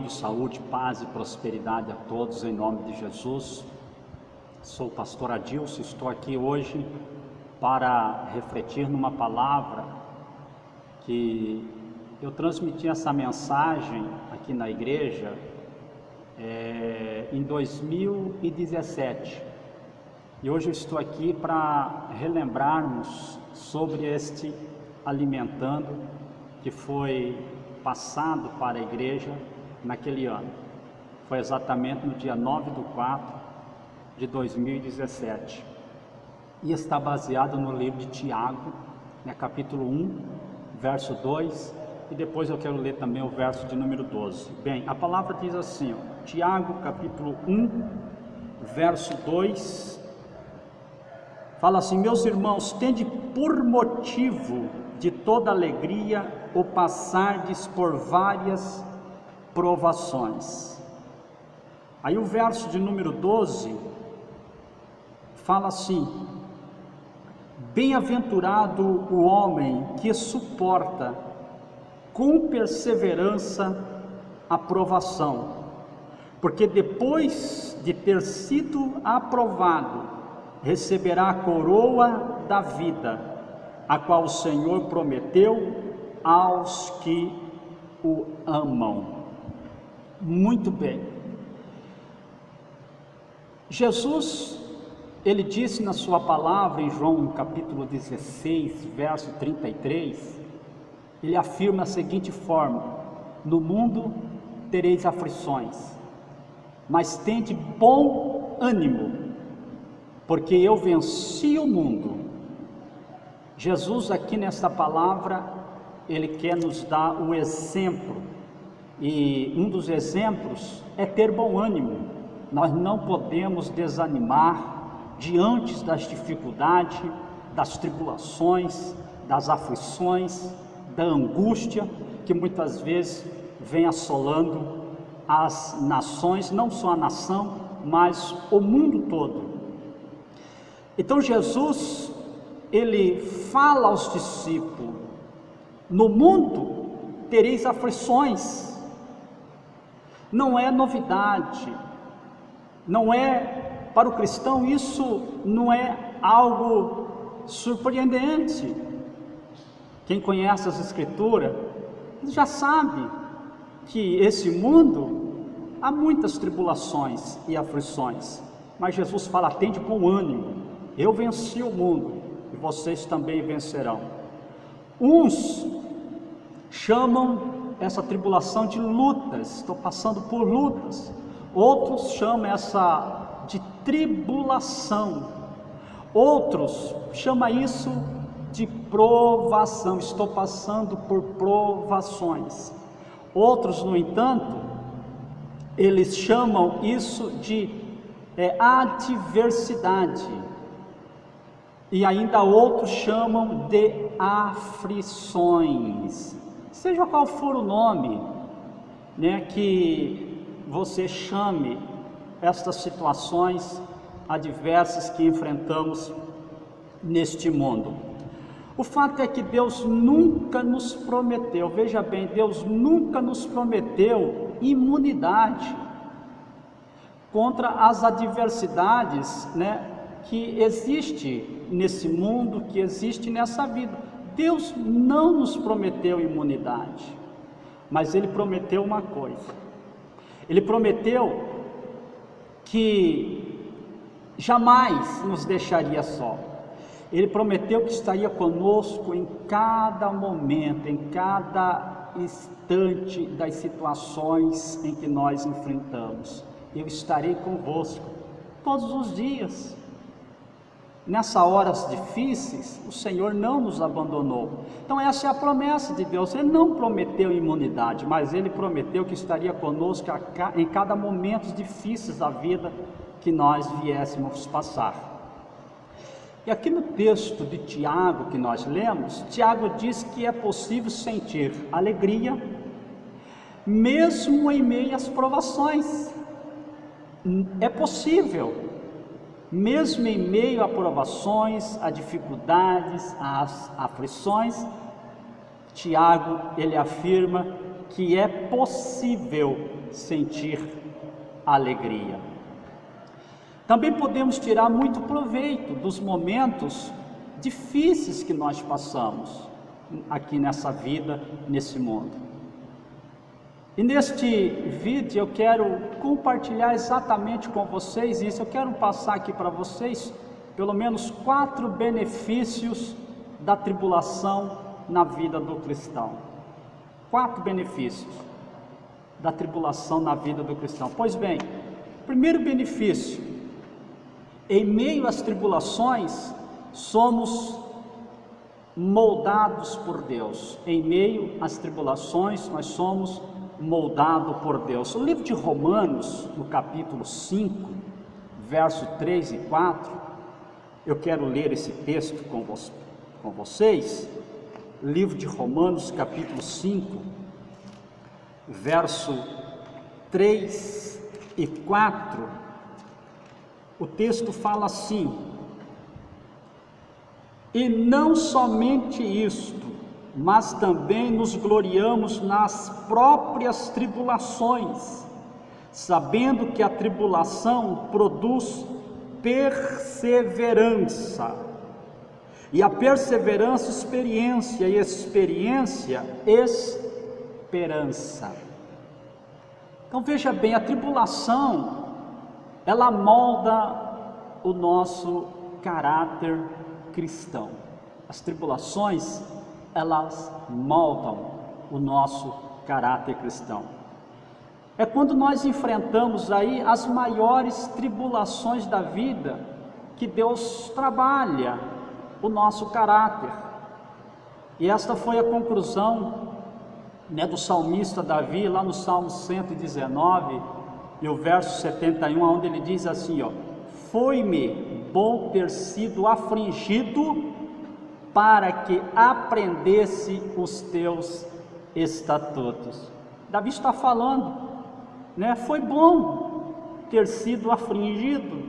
Evangelho, saúde, paz e prosperidade a todos em nome de Jesus. Sou o pastor Adilson, estou aqui hoje para refletir numa palavra que eu transmiti essa mensagem aqui na igreja em 2017. E hoje eu estou aqui para relembrarmos sobre este alimentando que foi passado para a igreja naquele ano. Foi exatamente no dia 9/4/2017. E está baseado no livro de Tiago, capítulo 1, verso 2, e depois eu quero ler também o verso de número 12. Bem, a palavra diz assim, Tiago, capítulo 1, verso 2, fala assim: meus irmãos, tende por motivo de toda alegria o passardes por várias provações. Aí o verso de número 12 fala assim: bem-aventurado o homem que suporta com perseverança a provação, porque depois de ter sido aprovado, receberá a coroa da vida, a qual o Senhor prometeu aos que o amam. Muito bem. Jesus, ele disse na sua palavra em João capítulo 16, verso 33, ele afirma a seguinte forma: no mundo tereis aflições, mas tende bom ânimo, porque eu venci o mundo. Jesus aqui nessa palavra, ele quer nos dar o exemplo, e um dos exemplos é ter bom ânimo. Nós não podemos desanimar diante das dificuldades, das tribulações, das aflições, da angústia que muitas vezes vem assolando as nações, não só a nação, mas o mundo todo. Então Jesus, ele fala aos discípulos: no mundo tereis aflições. Não é novidade, não é para o cristão, isso não é algo surpreendente. Quem conhece as Escrituras já sabe que esse mundo há muitas tribulações e aflições, mas Jesus fala: tende bom ânimo, eu venci o mundo e vocês também vencerão. Uns chamam essa tribulação de lutas, estou passando por lutas. Outros chamam essa de tribulação. Outros chamam isso de provação, estou passando por provações. Outros, no entanto, eles chamam isso de adversidade. E ainda outros chamam de aflições. Seja qual for o nome, que você chame estas situações adversas que enfrentamos neste mundo. O fato é que Deus nunca nos prometeu, veja bem, Deus nunca nos prometeu imunidade contra as adversidades, que existe nesse mundo, que existe nessa vida. Deus não nos prometeu imunidade, mas Ele prometeu uma coisa: Ele prometeu que jamais nos deixaria só. Ele prometeu que estaria conosco em cada momento, em cada instante das situações em que nós enfrentamos. Eu estarei convosco todos os dias. Nessas horas difíceis, o Senhor não nos abandonou. Então essa é a promessa de Deus. Ele não prometeu imunidade, mas Ele prometeu que estaria conosco em cada momento difíceis da vida que nós viéssemos passar. E aqui no texto de Tiago que nós lemos, Tiago diz que é possível sentir alegria mesmo em meio às provações. É possível. Mesmo em meio a provações, a dificuldades, às aflições, Tiago, ele afirma que é possível sentir alegria. Também podemos tirar muito proveito dos momentos difíceis que nós passamos aqui nessa vida, nesse mundo. E neste vídeo eu quero compartilhar exatamente com vocês isso. Eu quero passar aqui para vocês pelo menos 4 benefícios da tribulação na vida do cristão. 4 benefícios da tribulação na vida do cristão. Pois bem, primeiro benefício: em meio às tribulações, somos moldados por Deus. Em meio às tribulações, nós somos moldados por Deus. O livro de Romanos, no capítulo 5, verso 3 e 4, eu quero ler esse texto com vocês. Livro de Romanos, capítulo 5, verso 3 e 4, o texto fala assim: e não somente isto, mas também nos gloriamos nas próprias tribulações, sabendo que a tribulação produz perseverança, e a perseverança, experiência, e experiência, esperança. Então veja bem, a tribulação, ela molda o nosso caráter cristão. As tribulações, elas moldam o nosso caráter cristão. É quando nós enfrentamos aí as maiores tribulações da vida que Deus trabalha o nosso caráter. E esta foi a conclusão, do salmista Davi, lá no Salmo 119, e o verso 71, onde ele diz assim, foi-me bom ter sido afligido, para que aprendesse os teus estatutos. Davi está falando, foi bom ter sido afligido,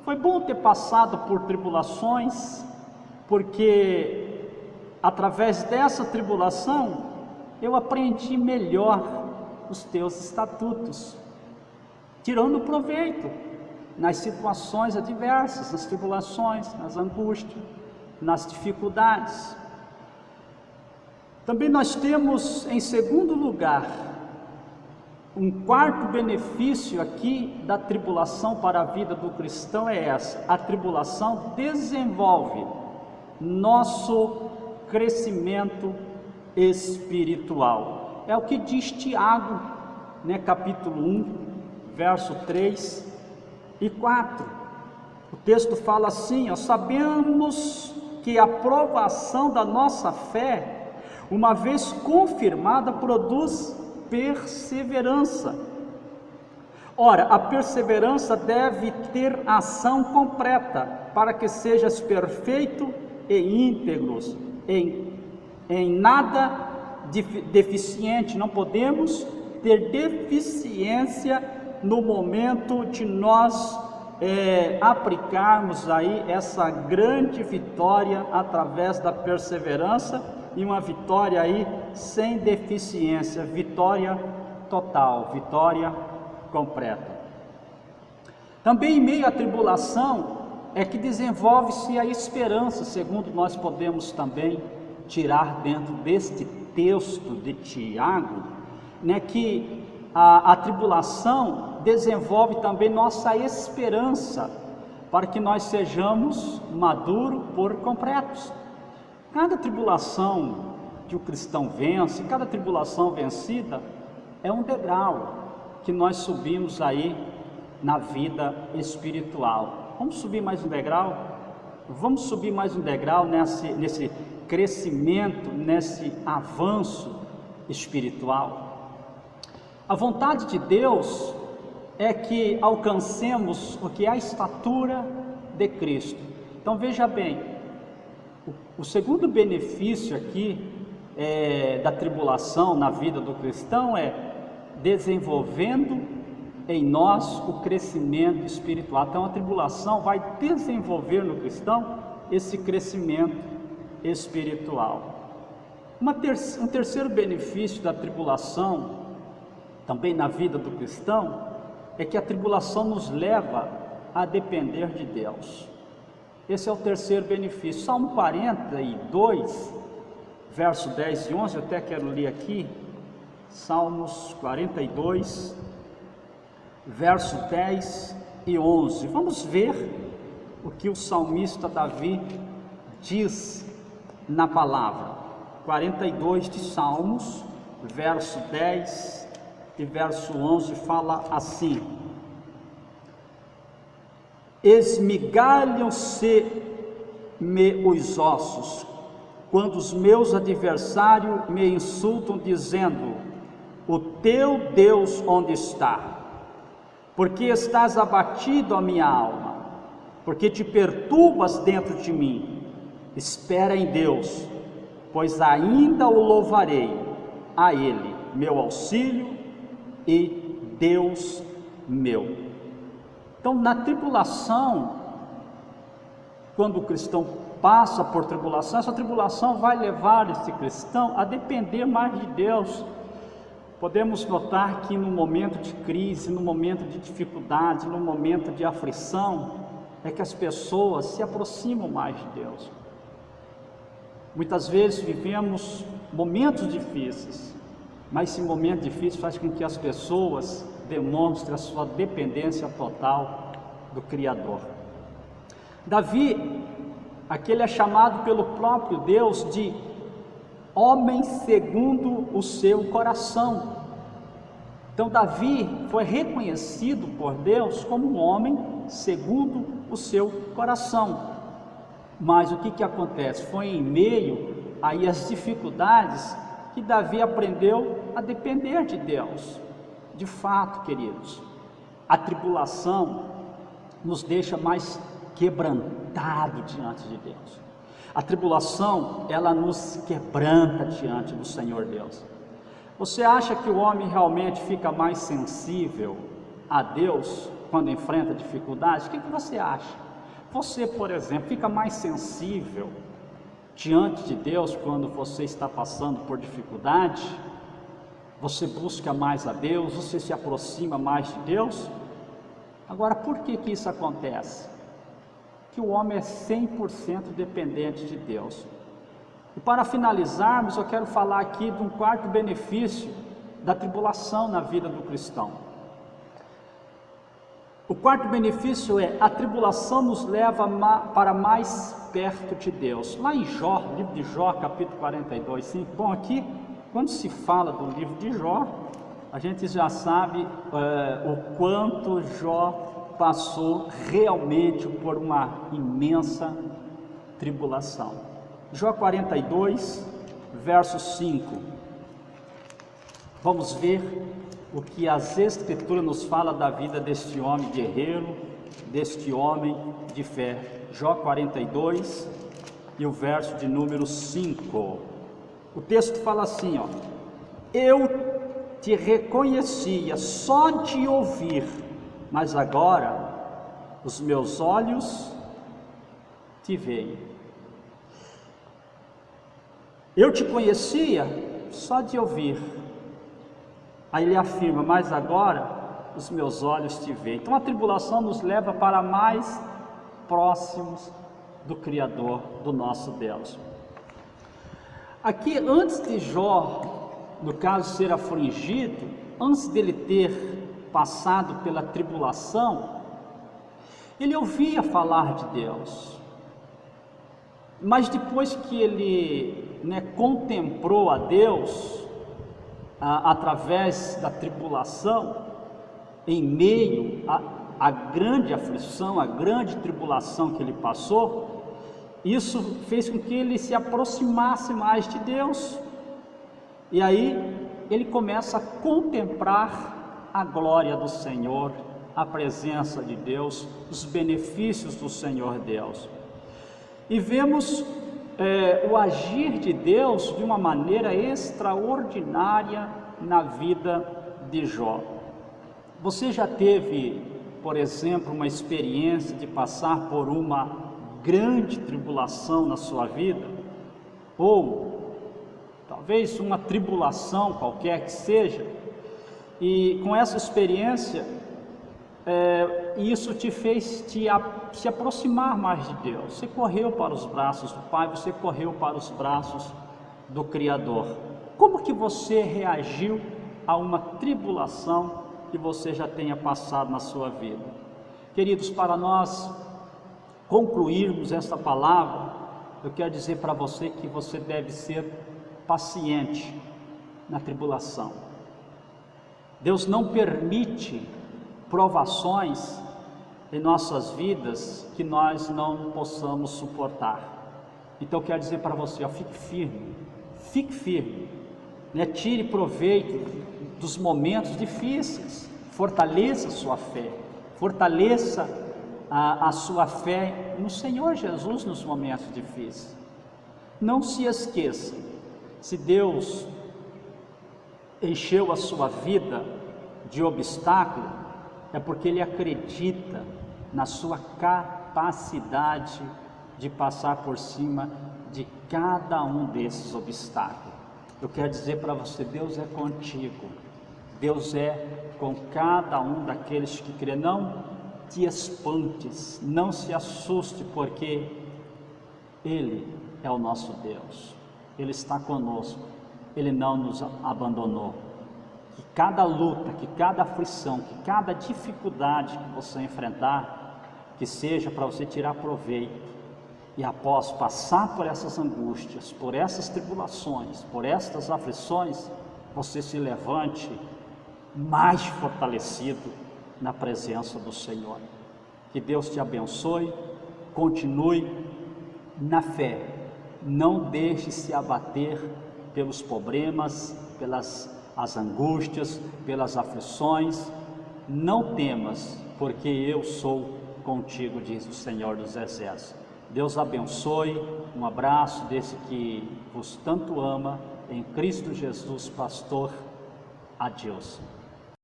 foi bom ter passado por tribulações, porque através dessa tribulação eu aprendi melhor os teus estatutos, tirando proveito nas situações adversas, nas tribulações, nas angústias, nas dificuldades. Também nós temos, em segundo lugar, um quarto benefício aqui da tribulação para a vida do cristão é essa: a tribulação desenvolve nosso crescimento espiritual. É o que diz Tiago, capítulo 1, verso 3 e 4. O texto fala assim, sabemos que a provação da nossa fé, uma vez confirmada, produz perseverança. Ora, a perseverança deve ter ação completa, para que sejas perfeito e íntegros, em nada deficiente. Não podemos ter deficiência no momento de nós aplicarmos aí essa grande vitória através da perseverança, e uma vitória aí sem deficiência, vitória total, vitória completa. Também em meio à tribulação é que desenvolve-se a esperança, segundo nós podemos também tirar dentro deste texto de Tiago, que a tribulação desenvolve também nossa esperança, para que nós sejamos maduros por completos. Cada tribulação que o cristão vence, cada tribulação vencida, é um degrau que nós subimos aí na vida espiritual. Vamos subir mais um degrau? Vamos subir mais um degrau nesse crescimento, nesse avanço espiritual. A vontade de Deus é que alcancemos o que é a estatura de Cristo. Então veja bem, o segundo benefício aqui da tribulação na vida do cristão é desenvolvendo em nós o crescimento espiritual. Então a tribulação vai desenvolver no cristão esse crescimento espiritual. Um terceiro benefício da tribulação, também na vida do cristão, é que a tribulação nos leva a depender de Deus. Esse é o terceiro benefício. Salmo 42, verso 10 e 11, eu até quero ler aqui. Salmos 42, verso 10 e 11. Vamos ver o que o salmista Davi diz na palavra. 42 de Salmos, verso 10 e verso 11, fala assim: esmigalham-se-me os ossos, quando os meus adversários me insultam, dizendo: o teu Deus onde está? Porque estás abatido, a minha alma, porque te perturbas dentro de mim. Espera em Deus, pois ainda o louvarei, a Ele, meu auxílio e Deus meu. Então, na tribulação, quando o cristão passa por tribulação, essa tribulação vai levar esse cristão a depender mais de Deus. Podemos notar que no momento de crise, no momento de dificuldade, no momento de aflição, é que as pessoas se aproximam mais de Deus. Muitas vezes vivemos momentos difíceis, mas esse momento difícil faz com que as pessoas demonstrem a sua dependência total do Criador. Davi, aqui ele é chamado pelo próprio Deus de homem segundo o seu coração. Então Davi foi reconhecido por Deus como um homem segundo o seu coração. Mas o que acontece? Foi em meio aí às dificuldades que Davi aprendeu a depender de Deus. De fato, queridos, a tribulação nos deixa mais quebrantado diante de Deus. A tribulação, ela nos quebranta diante do Senhor Deus. Você acha que o homem realmente fica mais sensível a Deus quando enfrenta dificuldades? O que você acha? Você, por exemplo, fica mais sensível diante de Deus quando você está passando por dificuldade? Você busca mais a Deus? Você se aproxima mais de Deus? Agora, por que isso acontece? Que o homem é 100% dependente de Deus. E para finalizarmos, eu quero falar aqui de um quarto benefício da tribulação na vida do cristão. O quarto benefício é: a tribulação nos leva para mais perto de Deus. Lá em Jó, livro de Jó, capítulo 42, 5. Bom, aqui, quando se fala do livro de Jó, a gente já sabe o quanto Jó passou realmente por uma imensa tribulação. Jó 42, verso 5. Vamos ver o que as Escrituras nos fala da vida deste homem guerreiro, deste homem de fé. Jó 42 e o verso de número 5. O texto fala assim, ó: eu te reconhecia só de ouvir, mas agora os meus olhos te veem. Eu te conhecia só de ouvir. Aí ele afirma: mas agora os meus olhos te veem. Então a tribulação nos leva para mais próximos do Criador, do nosso Deus. Aqui, antes de Jó, no caso, ser afligido, antes dele ter passado pela tribulação, ele ouvia falar de Deus. Mas depois que ele contemplou a Deus, através da tribulação, em meio à grande aflição, à grande tribulação que ele passou, isso fez com que ele se aproximasse mais de Deus. E aí ele começa a contemplar a glória do Senhor, a presença de Deus, os benefícios do Senhor Deus. E vemos o agir de Deus de uma maneira extraordinária na vida de Jó. Você já teve, por exemplo, uma experiência de passar por uma grande tribulação na sua vida? Ou talvez uma tribulação qualquer que seja, e com essa experiência, isso te fez se aproximar mais de Deus. Você correu para os braços do Pai, você correu para os braços do Criador. Como que você reagiu a uma tribulação que você já tenha passado na sua vida? Queridos, para nós concluirmos esta palavra, eu quero dizer para você que você deve ser paciente na tribulação. Deus não permite provações em nossas vidas que nós não possamos suportar. Então eu quero dizer para você, fique firme, né? Tire proveito dos momentos difíceis, fortaleça a sua fé, fortaleça a sua fé no Senhor Jesus nos momentos difíceis. Não se esqueça, se Deus encheu a sua vida de obstáculo, é porque Ele acredita na sua capacidade de passar por cima de cada um desses obstáculos. Eu quero dizer para você, Deus é contigo, Deus é com cada um daqueles que crê. Não te espantes, não se assuste, porque Ele é o nosso Deus, Ele está conosco, Ele não nos abandonou. Que cada luta, que cada aflição, que cada dificuldade que você enfrentar, que seja para você tirar proveito, e após passar por essas angústias, por essas tribulações, por estas aflições, você se levante mais fortalecido na presença do Senhor. Que Deus te abençoe, continue na fé, não deixe se abater pelos problemas, pelas angústias, pelas aflições. Não temas, porque eu sou contigo, diz o Senhor dos Exércitos. Deus abençoe, um abraço desse que vos tanto ama, em Cristo Jesus, pastor Adilson.